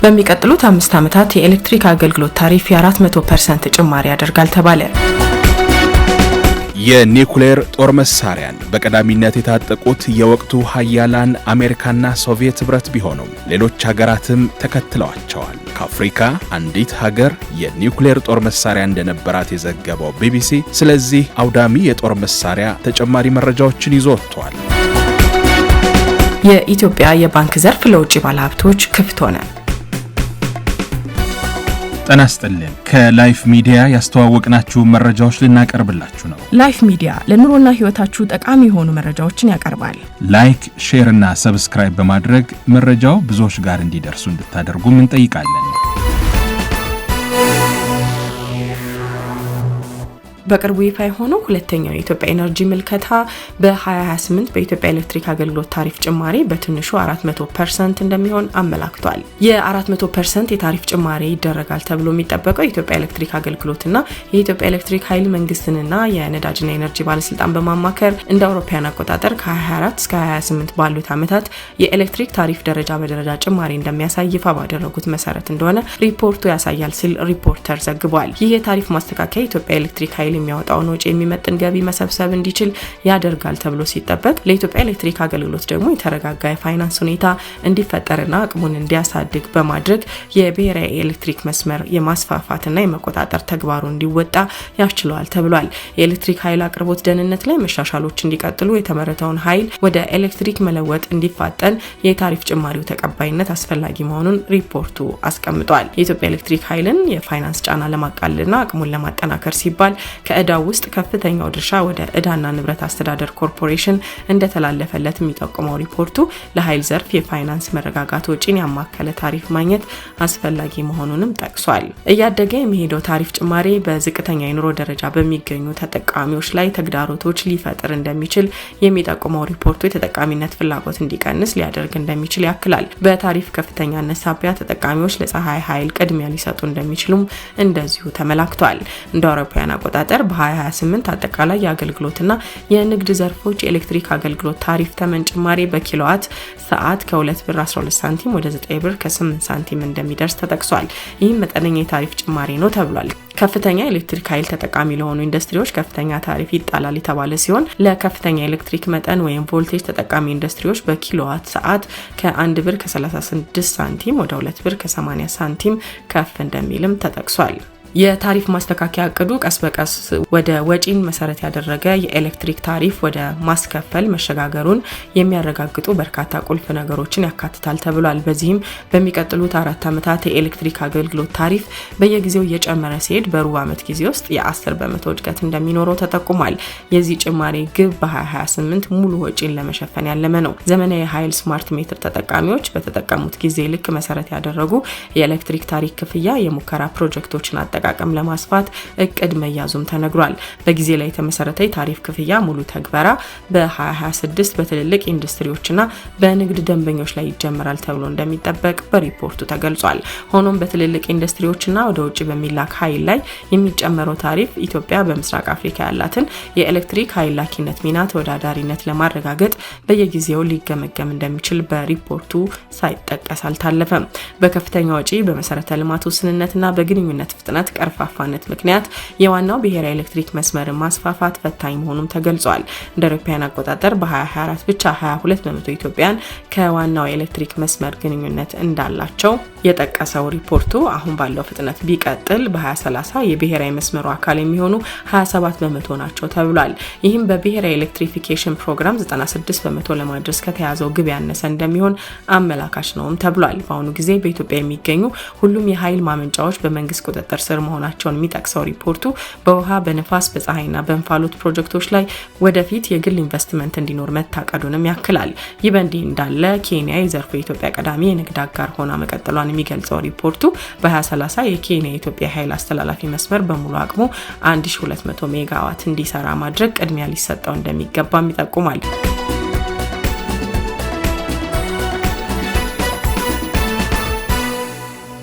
በሚቀጥሉት 5 ዓመታት የኤሌክትሪክ አገልግሎት ታሪፍ የ400% ጭማሪ ያደርጋል ተባለ። የኒኩሌር ጦር መሳሪያን በቀዳሚነት የታጠቁት የወቅቱ ሀያላን አሜሪካና ሶቪየት ህብረት ቢሆኑም ሌሎች ሀገራትም ተከትለዋቸዋል። ከአፍሪካ አንዲት ሀገር የኒኩሌር ጦር መሳሪያ እንደነበራት የዘገበው ቢቢሲ ስለዚህ አውዳሚ የጦር መሳሪያ ተጨማሪ መረጃዎችን ይዞ ወጥቷል። የኢትዮጵያ የባንክ ዘርፍ ለውጭ ባለሀብቶች ክፍት ሆነ። ጤና ይስጥልን። ከላይፍ ሚዲያ ያስተዋወቅናችሁ መረጃዎች ልናቀርብላችሁ ነው። ላይፍ ሚዲያ ለኑሮና ህይወታችሁ ጠቃሚ የሆኑ መረጃዎችን ያቀርባል። ላይክ፣ ሼር እና ሰብስክራይብ በማድረግ መረጃው ብዙዎች ጋር እንዲደርሱ እንድታደርጉም እንጠይቃለን። በቅርቡ ይፋ የሆነው ሁለተኛው የኢትዮጵያ ኤነርጂ ምልከታ በ2028 በኢትዮጵያ ኤሌክትሪክ አገልግሎት ታሪፍ ጭማሪ በትንሹ 400% እንደሚሆን አመላክቷል። የ400% የታሪፍ ጭማሪ ይደረጋል ተብሎ የሚጠበቀው የኢትዮጵያ ኤሌክትሪክ አገልግሎትና የኢትዮጵያ ኤሌክትሪክ ኃይል መንግስትንና የነዳጅና ኤነርጂ ባለስልጣን በማማከር እንደ አውሮፓውያን አቆጣጠር ከ2024 እስከ 2028 ባሉት ዓመታት የኤሌክትሪክ ታሪፍ ደረጃ በደረጃ ጭማሪ እንደሚያሳይ ይፋ ባደረጉት መሰረት እንደሆነ ሪፖርቱ ያሳያል ሲል ሪፖርተር ዘግቧል። ይህ የታሪፍ ማስተካከያ የኢትዮጵያ ኤሌክትሪክ ኃይል የሚያወጣውን ወጪ የሚመጥን ገቢ መሰብሰብ እንዲችል ያደርጋል ተብሎ ሲጠበቅ ለኢትዮጵያ ኤሌክትሪክ አገልግሎት ደግሞ የተረጋጋ የፋይናንስ ሁኔታ እንዲፈጠርና አቅሙን እንዲያሳድግ በማድረግ የብሔራዊ ኤሌክትሪክ መስመር የማስፋፋትና የመቆጣጠር ተግባሩ እንዲወጣ ያስችለዋል ተብሏል። የኤሌክትሪክ ኃይል አቅርቦት ደህንነት ላይ መሻሻሎች እንዲቀጥሉ የተመረተውን ኃይል ወደ ኤሌክትሪክ መለወጥ እንዲፋጠን የታሪፍ ጭማሪው ተቀባይነት አስፈላጊ መሆኑን ሪፖርቱ አስቀምጧል። የኢትዮጵያ ኤሌክትሪክ ኃይልን የፋይናንስ ጫና ለማቃለልና አቅሙን ለማጠናከር ሲባል ከዕዳው ውስጥ ከፍተኛው ድርሻ ወደ ዕዳና ንብረት አስተዳደር ኮርፖሬሽን እንደተላለፈለት የሚጠቁመው ሪፖርቱ ለኃይል ዘርፍ የፋይናንስ መረጋጋት ወጪን ያማከለ ታሪፍ ማግኘት አስፈላጊ መሆኑንም ጠቅሷል። እያደገ የሚሄደው ታሪፍ ጭማሪ በዝቅተኛ የኑሮ ደረጃ በሚገኙ ተጠቃሚዎች ላይ ተግዳሮቶች ሊፈጥር እንደሚችል የሚጠቁመው ሪፖርቱ የተጠቃሚነት ፍላጎት እንዲቀንስ ሊያደርግ እንደሚችል ያክላል። በታሪፍ ከፍተኛነት ሳቢያ ተጠቃሚዎች ለፀሐይ ኃይል ቅድሚያ ሊሰጡ እንደሚችሉም እንደዚሁ ተመላክቷል። እንደ አውሮፓውያን አቆጣጠር በ2028 አጠቃላይ የአገልግሎትና የንግድ ዘርፎች የኤሌክትሪክ አገልግሎት ታሪፍ ተመን ጭማሪ በኪሎዋት ሰዓት ከ2 ብር 12 ሳንቲም ወደ 9 ብር ከ8 ሳንቲም እንደሚደርስ ተጠቅሷል። ይህም መጠነኛ የታሪፍ ጭማሪ ነው ተብሏል። ከፍተኛ ኤሌክትሪክ ኃይል ተጠቃሚ ለሆኑ ኢንዱስትሪዎች ከፍተኛ ታሪፍ ይጣላል የተባለ ሲሆን ለከፍተኛ ኤሌክትሪክ መጠን ወይም ቮልቴጅ ተጠቃሚ ኢንዱስትሪዎች በኪሎዋት ሰዓት ከ1 ብር ከ36 ሳንቲም ወደ 2 ብር ከ80 ሳንቲም ከፍ እንደሚልም ተጠቅሷል። የታሪፍ ማስተካከያ እቅዱ ቀስ በቀስ ወደ ወጪን መሰረት ያደረገ የኤሌክትሪክ ታሪፍ ወደ ማስከፈል መሸጋገሩን የሚያረጋግጡ በርካታ ቁልፍ ነገሮችን ያካትታል ተብሏል። በዚህም በሚቀጥሉት 4 ዓመታት የኤሌክትሪክ አገልግሎት ታሪፍ በየጊዜው እየጨመረ ሲሄድ በሩብ ዓመት ጊዜ ውስጥ የ10% እድገት እንደሚኖረው ተጠቁሟል። የዚህ ጭማሪ ግብ በ2028 ሙሉ ወጪን ለመሸፈን ያለመ ነው። ዘመናዊ የኃይል ስማርት ሜትር ተጠቃሚዎች በተጠቀሙት ጊዜ ልክ መሰረት ያደረጉ የኤሌክትሪክ ታሪፍ ክፍያ የሙከራ ፕሮጀክቶችን አጠቃቀም ለማስፋት እቅድ መያዙም ተነግሯል። በጊዜ ላይ የተመሰረተ የታሪፍ ክፍያ ሙሉ ተግበራ በ2026 በትልልቅ ኢንዱስትሪዎችና በንግድ ደንበኞች ላይ ይጀምራል ተብሎ እንደሚጠበቅ በሪፖርቱ ተገልጿል። ሆኖም በትልልቅ ኢንዱስትሪዎችና ወደ ውጭ በሚላክ ኃይል ላይ የሚጨመረው ታሪፍ ኢትዮጵያ በምስራቅ አፍሪካ ያላትን የኤሌክትሪክ ኃይል ላኪነት ሚና ተወዳዳሪነት ለማረጋገጥ በየጊዜው ሊገመገም እንደሚችል በሪፖርቱ ሳይጠቀስ አልታለፈም። በከፍተኛ ወጪ በመሰረተ ልማት ውስንነትና በግንኙነት ፍጥነት ቀርፋፋነት ምክንያት የዋናው ብሔራዊ ኤሌክትሪክ መስመርን ማስፋፋት ፈታኝ መሆኑም ተገልጿል። እንደ አውሮፓውያን አቆጣጠር በ2024 ብቻ 22% ኢትዮጵያን ከዋናው ኤሌክትሪክ መስመር ግንኙነት እንዳላቸው የጠቀሰው ሪፖርቱ አሁን ባለው ፍጥነት ቢቀጥል በ2030 የብሔራዊ መስመሩ አካል የሚሆኑ 27% ናቸው ተብሏል። ይህም በብሔራዊ ኤሌክትሪፊኬሽን ፕሮግራም 96% ለማድረስ ከተያዘው ግብ ያነሰ እንደሚሆን አመላካች ነውም ተብሏል። በአሁኑ ጊዜ በኢትዮጵያ የሚገኙ ሁሉም የኃይል ማመንጫዎች በመንግስት ቁጥጥር ስር መሆናቸውን የሚጠቅሰው ሪፖርቱ በውሃ፣ በንፋስ፣ በፀሐይና በእንፋሎት ፕሮጀክቶች ላይ ወደፊት የግል ኢንቨስትመንት እንዲኖር መታቀዱንም ያክላል። ይህ በእንዲህ እንዳለ ኬንያ የዘርፉ የኢትዮጵያ ቀዳሚ የንግድ አጋር ሆና መቀጠሏን የሚገልጸው ሪፖርቱ በ2030 የኬንያ የኢትዮጵያ ኃይል አስተላላፊ መስመር በሙሉ አቅሙ 1200 ሜጋዋት እንዲሰራ ማድረግ ቅድሚያ ሊሰጠው እንደሚገባም ይጠቁማል።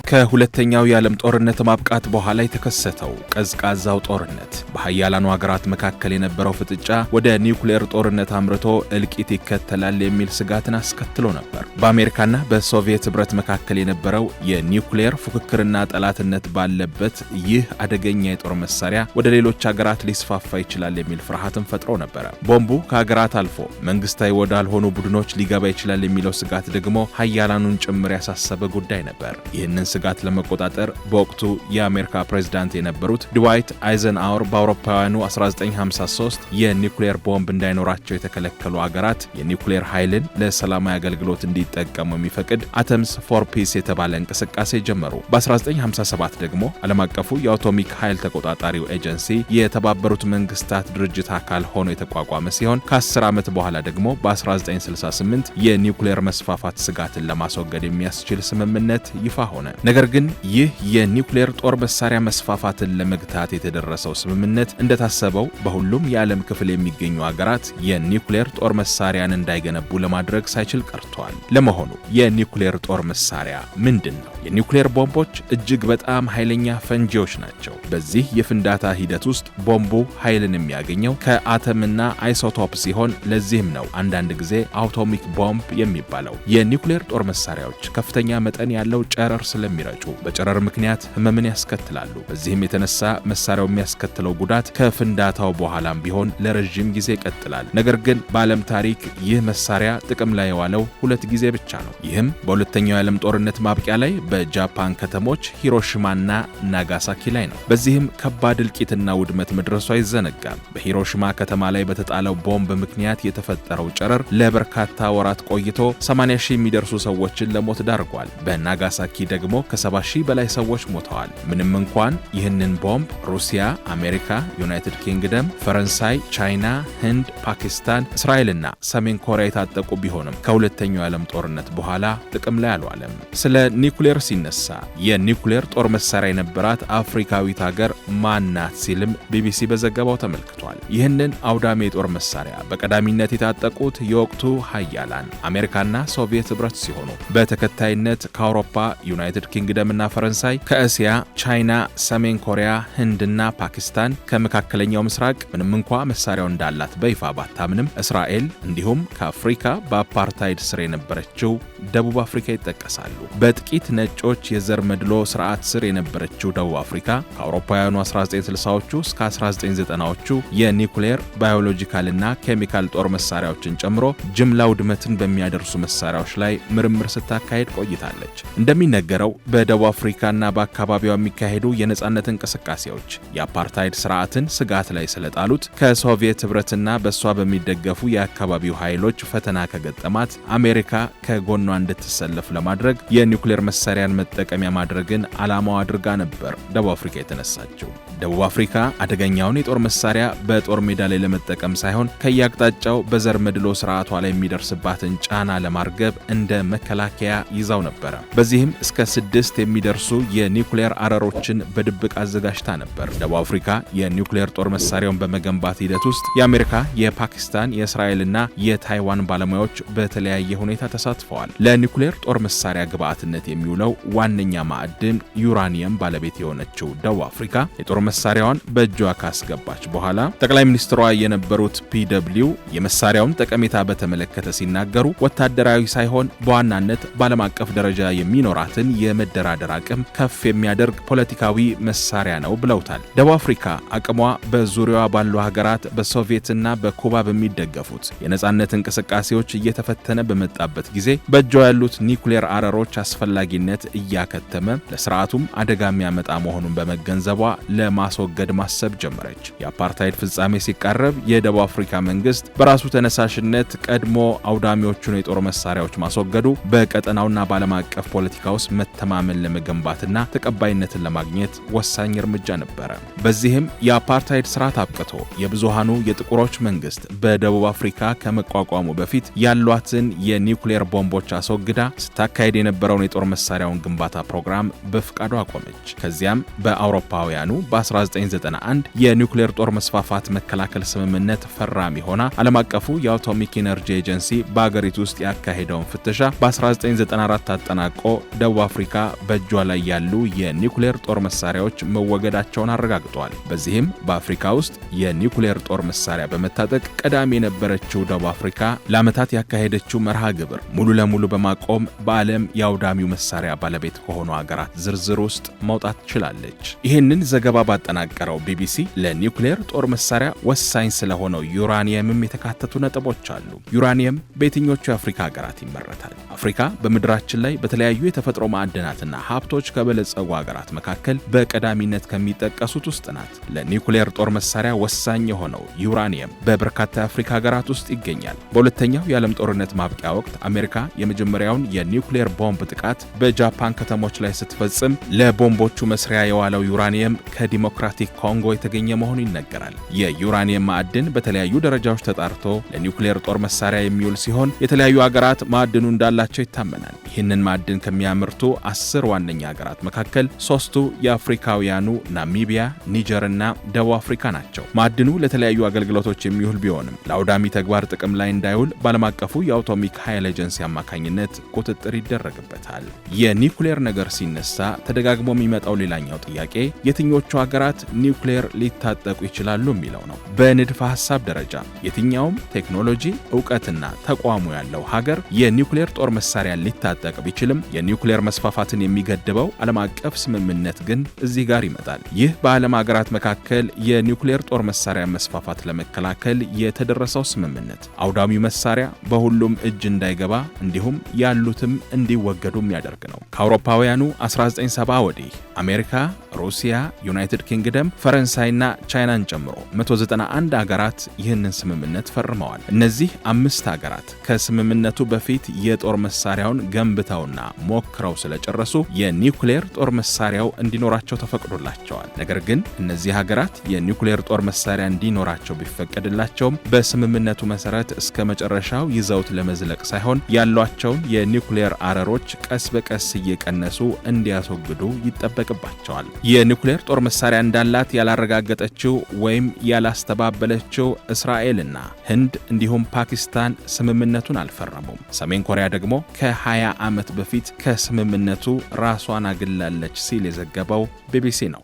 ከሁለተኛው የዓለም ጦርነት ማብቃት በኋላ የተከሰተው ቀዝቃዛው ጦርነት በሀያላኑ ሀገራት መካከል የነበረው ፍጥጫ ወደ ኒውክሌር ጦርነት አምርቶ እልቂት ይከተላል የሚል ስጋትን አስከትሎ ነበር። በአሜሪካና በሶቪየት ህብረት መካከል የነበረው የኒውክሌር ፉክክርና ጠላትነት ባለበት ይህ አደገኛ የጦር መሳሪያ ወደ ሌሎች ሀገራት ሊስፋፋ ይችላል የሚል ፍርሃትን ፈጥሮ ነበር። ቦምቡ ከሀገራት አልፎ መንግስታዊ ወዳልሆኑ ቡድኖች ሊገባ ይችላል የሚለው ስጋት ደግሞ ሀያላኑን ጭምር ያሳሰበ ጉዳይ ነበር። ይህንን ስጋት ለመቆጣጠር በወቅቱ የአሜሪካ ፕሬዝዳንት የነበሩት ድዋይት አይዘንሃወር በአውሮፓውያኑ 1953 የኒውክሌር ቦምብ እንዳይኖራቸው የተከለከሉ ሀገራት የኒውክሌር ኃይልን ለሰላማዊ አገልግሎት እንዲጠቀሙ የሚፈቅድ አተምስ ፎር ፒስ የተባለ እንቅስቃሴ ጀመሩ። በ1957 ደግሞ ዓለም አቀፉ የአቶሚክ ኃይል ተቆጣጣሪው ኤጀንሲ የተባበሩት መንግስታት ድርጅት አካል ሆኖ የተቋቋመ ሲሆን ከ10 ዓመት በኋላ ደግሞ በ1968 የኒውክሌር መስፋፋት ስጋትን ለማስወገድ የሚያስችል ስምምነት ይፋ ሆነ። ነገር ግን ይህ የኒውክሌር ጦር መሳሪያ መስፋፋትን ለመግታት የተደረሰው ስምምነት እንደታሰበው በሁሉም የዓለም ክፍል የሚገኙ ሀገራት የኒውክሌር ጦር መሳሪያን እንዳይገነቡ ለማድረግ ሳይችል ቀርቷል። ለመሆኑ የኒውክሌር ጦር መሳሪያ ምንድን ነው? የኒውክሌር ቦምቦች እጅግ በጣም ኃይለኛ ፈንጂዎች ናቸው። በዚህ የፍንዳታ ሂደት ውስጥ ቦምቡ ኃይልን የሚያገኘው ከአተምና አይሶቶፕ ሲሆን ለዚህም ነው አንዳንድ ጊዜ አቶሚክ ቦምብ የሚባለው። የኒውክሌር ጦር መሳሪያዎች ከፍተኛ መጠን ያለው ጨረር ስለሚረጩ በጨረር ምክንያት ህመምን ያስከትላሉ። በዚህም የተነሳ መሳሪያው የሚያስከትለው ጉዳት ከፍንዳታው በኋላም ቢሆን ለረጅም ጊዜ ይቀጥላል። ነገር ግን በዓለም ታሪክ ይህ መሳሪያ ጥቅም ላይ የዋለው 2 ጊዜ ብቻ ነው። ይህም በሁለተኛው የዓለም ጦርነት ማብቂያ ላይ በጃፓን ከተሞች ሂሮሺማና ናጋሳኪ ላይ ነው። በዚህም ከባድ እልቂትና ውድመት መድረሱ አይዘነጋም። በሂሮሺማ ከተማ ላይ በተጣለው ቦምብ ምክንያት የተፈጠረው ጨረር ለበርካታ ወራት ቆይቶ 80,000 የሚደርሱ ሰዎችን ለሞት ዳርጓል። በናጋሳኪ ደግሞ ከ70,000 በላይ ሰዎች ሞተዋል። ምንም እንኳን ይህንን ቦምብ ሩሲያ፣ አሜሪካ፣ ዩናይትድ ኪንግደም፣ ፈረንሳይ፣ ቻይና፣ ህንድ፣ ፓኪስታን፣ እስራኤልና ሰሜን ኮሪያ የታጠቁ ቢሆንም ከሁለተኛው የዓለም ጦርነት በኋላ ጥቅም ላይ አልዋለም። ስለ ኒውክሌር ሲነሳ የኒውክሌር ጦር መሳሪያ የነበራት አፍሪካዊት ሀገር ማናት ሲልም ቢቢሲ በዘገባው ተመልክቷል። ይህንን አውዳሚ የጦር መሳሪያ በቀዳሚነት የታጠቁት የወቅቱ ሀያላን አሜሪካና ሶቪየት ህብረት ሲሆኑ በተከታይነት ከአውሮፓ ዩናይትድ ኪንግደምና ፈረንሳይ፣ ከእስያ ቻይና፣ ሰሜን ኮሪያ፣ ህንድና ፓኪስታን፣ ከመካከለኛው ምስራቅ ምንም እንኳ መሳሪያው እንዳላት በይፋ ባታምንም እስራኤል፣ እንዲሁም ከአፍሪካ በአፓርታይድ ስር የነበረችው ደቡብ አፍሪካ ይጠቀሳሉ። በጥቂት ነጮች የዘር መድሎ ስርዓት ስር የነበረችው ደቡብ አፍሪካ ከአውሮፓውያኑ 1960ዎቹ እስከ 1990ዎቹ የኒውክሌር ባዮሎጂካልና ኬሚካል ጦር መሳሪያዎችን ጨምሮ ጅምላ ውድመትን በሚያደርሱ መሳሪያዎች ላይ ምርምር ስታካሄድ ቆይታለች። እንደሚነገረው በደቡብ አፍሪካና በአካባቢዋ የሚካሄዱ የነጻነት እንቅስቃሴዎች የአፓርታይድ ስርዓትን ስጋት ላይ ስለጣሉት ከሶቪየት ህብረትና በእሷ በሚደገፉ የአካባቢው ኃይሎች ፈተና ከገጠማት አሜሪካ ከጎኗ እንድትሰለፍ ለማድረግ የኒውክሌር መሳሪያን መጠቀሚያ ማድረግን ዓላማው አድርጋ ነበር ደቡብ አፍሪካ የተነሳችው። ደቡብ አፍሪካ አደገኛውን የጦር መሳሪያ በጦር ሜዳ ላይ ለመጠቀም ሳይሆን ከያቅጣጫው በዘር መድሎ ስርዓቷ ላይ የሚደርስባትን ጫና ለማርገብ እንደ መከላከያ ይዛው ነበር። በዚህም እስከ 6 የሚደርሱ የኒውክሌር አረሮችን በድብቅ አዘጋጅታ ነበር። ደቡብ አፍሪካ የኒውክሌር ጦር መሳሪያውን በመገንባት ሂደት ውስጥ የአሜሪካ፣ የፓኪስታን፣ የእስራኤልና የታይዋን ባለሙያዎች በተለያየ ሁኔታ ተሳትፈዋል። ለኒውክሌር ጦር መሳሪያ ግብዓትነት የሚውለው ዋነኛ ማዕድን ዩራኒየም ባለቤት የሆነችው ደቡብ አፍሪካ የጦር መሳሪያዋን በእጇ ካስገባች በኋላ ጠቅላይ ሚኒስትሯ የነበሩት ፒደብሊው የመሳሪያውን ጠቀሜታ በተመለከተ ሲናገሩ ወታደራዊ ሳይሆን በዋናነት በዓለም አቀፍ ደረጃ የሚኖራትን የመደራደር አቅም ከፍ የሚያደርግ ፖለቲካዊ መሳሪያ ነው ብለውታል። ደቡብ አፍሪካ አቅሟ በዙሪያዋ ባሉ ሀገራት በሶቪየትና በኩባ በሚደገፉት የነጻነት እንቅስቃሴዎች እየተፈተነ በመጣበት ጊዜ በእጇ ያሉት ኒውክሌር አረሮች አስፈላጊነት እያከተመ ለስርዓቱም አደጋ የሚያመጣ መሆኑን በመገንዘቧ ለማስወገድ ማሰብ ጀመረች። የአፓርታይድ ፍጻሜ ሲቃረብ የደቡብ አፍሪካ መንግስት በራሱ ተነሳሽነት ቀድሞ አውዳሚዎቹን የጦር መሳሪያዎች ማስወገዱ በቀጠናውና በዓለም አቀፍ ፖለቲካ ውስጥ መተማመን ለመገንባትና ተቀባይነትን ለማግኘት ወሳኝ እርምጃ ነበረ። በዚህም የአፓርታይድ ስርዓት አብቅቶ የብዙሃኑ የጥቁሮች መንግስት በደቡብ አፍሪካ ከመቋቋሙ በፊት ያሏትን የኒውክሌር ቦምቦች አስወግዳ ስታካሄድ የነበረውን የጦር መሳሪያውን ግንባታ ፕሮግራም በፍቃዱ አቆመች። ከዚያም በአውሮፓውያኑ በ1991 የኒውክሌር ጦር መስፋፋት መከላከል ስምምነት ፈራሚ ሆና ዓለም አቀፉ የአቶሚክ ኢነርጂ ኤጀንሲ በአገሪቱ ውስጥ ያካሄደውን ፍተሻ በ1994 አጠናቆ ደቡብ አፍሪካ በእጇ ላይ ያሉ የኒውክሌር ጦር መሳሪያዎች መወገዳቸውን አረጋግጧል። በዚህም በአፍሪካ ውስጥ የኒውክሌር ጦር መሳሪያ በመታጠቅ ቀዳሚ የነበረችው ደቡብ አፍሪካ ለዓመታት ያካሄደችው መርሃ ግብር ሙሉ ለሙሉ በማቆም በዓለም የአውዳሚው መሳሪያ ባለቤት ከሆኑ ሀገራት ዝርዝር ውስጥ መውጣት ችላለች። ይህንን ዘገባ ባጠናቀረው ቢቢሲ ለኒውክሌር ጦር መሳሪያ ወሳኝ ስለሆነው ዩራኒየምም የተካተቱ ነጥቦች አሉ። ዩራኒየም በየትኞቹ የአፍሪካ ሀገራት ይመረታል? አፍሪካ በምድራችን ላይ በተለያዩ የተፈጥሮ ማዕድናትና ሀብቶች ከበለጸጉ ሀገራት መካከል በቀዳሚነት ከሚጠቀሱት ውስጥ ናት። ለኒውክሌር ጦር መሳሪያ ወሳኝ የሆነው ዩራኒየም በበርካታ የአፍሪካ ሀገራት ውስጥ ይገኛል። በሁለተኛው የዓለም ጦርነት ማብቂያ ወቅት አሜሪካ የመጀመሪያውን የኒውክሌር ቦምብ ጥቃት በጃፓን ከተሞች ላይ ስትፈጽም ለቦምቦቹ መስሪያ የዋለው ዩራኒየም ከዲሞክራቲክ ኮንጎ የተገኘ መሆኑ ይነገራል። የዩራኒየም ማዕድን በተለያዩ ደረጃዎች ተጣርቶ ለኒውክሌር ጦር መሳሪያ የሚውል ሲሆን የተለያዩ ሀገራት ማዕድኑ እንዳላቸው ይታመናል። ይህንን ማዕድን ከሚያመርቱ 10 ዋነኛ ሀገራት መካከል 3ቱ የአፍሪካውያኑ ናሚቢያ፣ ኒጀርና ደቡብ አፍሪካ ናቸው። ማዕድኑ ለተለያዩ አገልግሎቶች የሚውል ቢሆንም ለአውዳሚ ተግባር ጥቅም ላይ እንዳይውል በዓለም አቀፉ የአቶሚክ ኃይል ኤጀንሲ አማካኝነት ቁጥጥር ይደረግበታል። የኒውክሌር ነገር ሲነሳ ተደጋግሞ የሚመጣው ሌላኛው ጥያቄ የትኞቹ ሀገራት ኒውክሌር ሊታጠቁ ይችላሉ የሚለው ነው። በንድፈ ሐሳብ ደረጃ የትኛውም ቴክኖሎጂ፣ ዕውቀትና ተቋሙ ያለው ሀገር የኒውክሌር ጦር መሳሪያ ሊታጠቅ ቢችልም የኒውክሌር መስፋፋትን የሚገድበው ዓለም አቀፍ ስምምነት ግን እዚህ ጋር ይመጣል። ይህ በዓለም ሀገራት መካከል የኒውክሌር ጦር መሳሪያ መስፋፋት ለመከላከል የተደረሰው ስምምነት አውዳሚው መሳሪያ በሁሉም እጅ እንዳይገባ እንዲሁም ያሉትም እንዲወገዱ የሚያደርግ ነው። ከአውሮፓውያኑ 1970 ወዲህ አሜሪካ፣ ሩሲያ፣ ዩናይትድ ኪንግደም፣ ፈረንሳይና ቻይናን ጨምሮ 191 ሀገራት ይህንን ስምምነት ፈርመዋል። እነዚህ 5 ሀገራት ከስምምነቱ በፊት የጦር መሳሪያውን ገንብተውና ሞክረው ስለጨረሱ የኒውክሌር ጦር መሳሪያው እንዲኖራቸው ተፈቅዶላቸዋል። ነገር ግን እነዚህ ሀገራት የኒውክሌር ጦር መሳሪያ እንዲኖራቸው ቢፈቀድላቸውም በስምምነቱ መሰረት እስከ መጨረሻው ይዘውት ለመዝለቅ ሳይሆን ያሏቸውን የኒውክሌር አረሮች ቀስ በቀስ እየቀነሱ እንዲያስወግዱ ይጠበቅባቸዋል። የኒውክሌር ጦር መሳሪያ እንዳላት ያላረጋገጠችው ወይም ያላስተባበለችው እስራኤልና ህንድ እንዲሁም ፓኪስታን ስምምነቱን አልፈረሙም። ሰሜን ኮሪያ ደግሞ ከ20 ዓመት በፊት ከስምምነቱ ራሷን አግላለች ሲል የዘገበው ቢቢሲ ነው።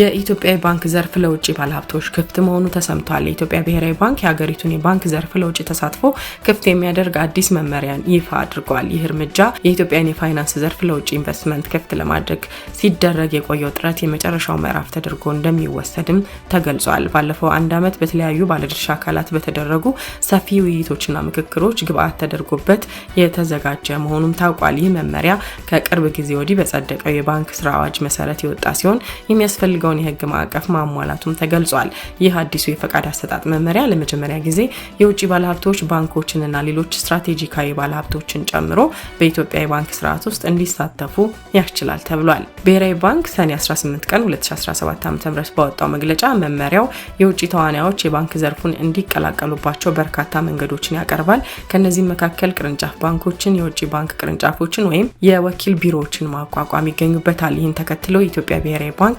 የኢትዮጵያ ባንክ ዘርፍ ለውጭ ባለሀብቶች ክፍት መሆኑ ተሰምቷል። የኢትዮጵያ ብሔራዊ ባንክ የሀገሪቱን የባንክ ዘርፍ ለውጭ ተሳትፎ ክፍት የሚያደርግ አዲስ መመሪያን ይፋ አድርጓል። ይህ እርምጃ የኢትዮጵያን የፋይናንስ ዘርፍ ለውጭ ኢንቨስትመንት ክፍት ለማድረግ ሲደረግ የቆየው ጥረት የመጨረሻው ምዕራፍ ተደርጎ እንደሚወሰድም ተገልጿል። ባለፈው አንድ ዓመት በተለያዩ ባለድርሻ አካላት በተደረጉ ሰፊ ውይይቶችና ምክክሮች ግብአት ተደርጎበት የተዘጋጀ መሆኑም ታውቋል። ይህ መመሪያ ከቅርብ ጊዜ ወዲህ በጸደቀው የባንክ ስራ አዋጅ መሰረት የወጣ ሲሆን የሚያስፈልገው የህግ ማዕቀፍ ማሟላቱም ተገልጿል። ይህ አዲሱ የፈቃድ አሰጣጥ መመሪያ ለመጀመሪያ ጊዜ የውጭ ባለሀብቶች ባንኮችንና ሌሎች ስትራቴጂካዊ ባለሀብቶችን ጨምሮ በኢትዮጵያ የባንክ ስርዓት ውስጥ እንዲሳተፉ ያስችላል ተብሏል። ብሔራዊ ባንክ ሰኔ 18 ቀን 2017 ዓ.ም ባወጣው መግለጫ መመሪያው የውጭ ተዋናዮች የባንክ ዘርፉን እንዲቀላቀሉባቸው በርካታ መንገዶችን ያቀርባል። ከነዚህም መካከል ቅርንጫፍ ባንኮችን፣ የውጭ ባንክ ቅርንጫፎችን ወይም የወኪል ቢሮዎችን ማቋቋም ይገኙበታል። ይህን ተከትሎ የኢትዮጵያ ብሔራዊ ባንክ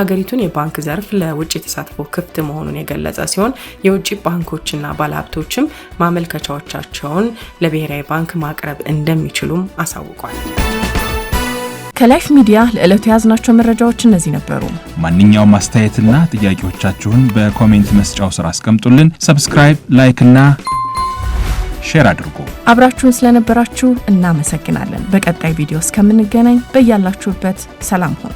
የሀገሪቱን የባንክ ዘርፍ ለውጭ ተሳትፎ ክፍት መሆኑን የገለጸ ሲሆን የውጭ ባንኮችና ባለሀብቶችም ማመልከቻዎቻቸውን ለብሔራዊ ባንክ ማቅረብ እንደሚችሉም አሳውቋል። ከላይፍ ሚዲያ ለዕለቱ ያዝናቸው መረጃዎች እነዚህ ነበሩ። ማንኛውም አስተያየትና ጥያቄዎቻችሁን በኮሜንት መስጫው ስር አስቀምጡልን። ሰብስክራይብ፣ ላይክ እና ሼር አድርጉ። አብራችሁን ስለነበራችሁ እናመሰግናለን። በቀጣይ ቪዲዮ እስከምንገናኝ በያላችሁበት ሰላም ሁኑ።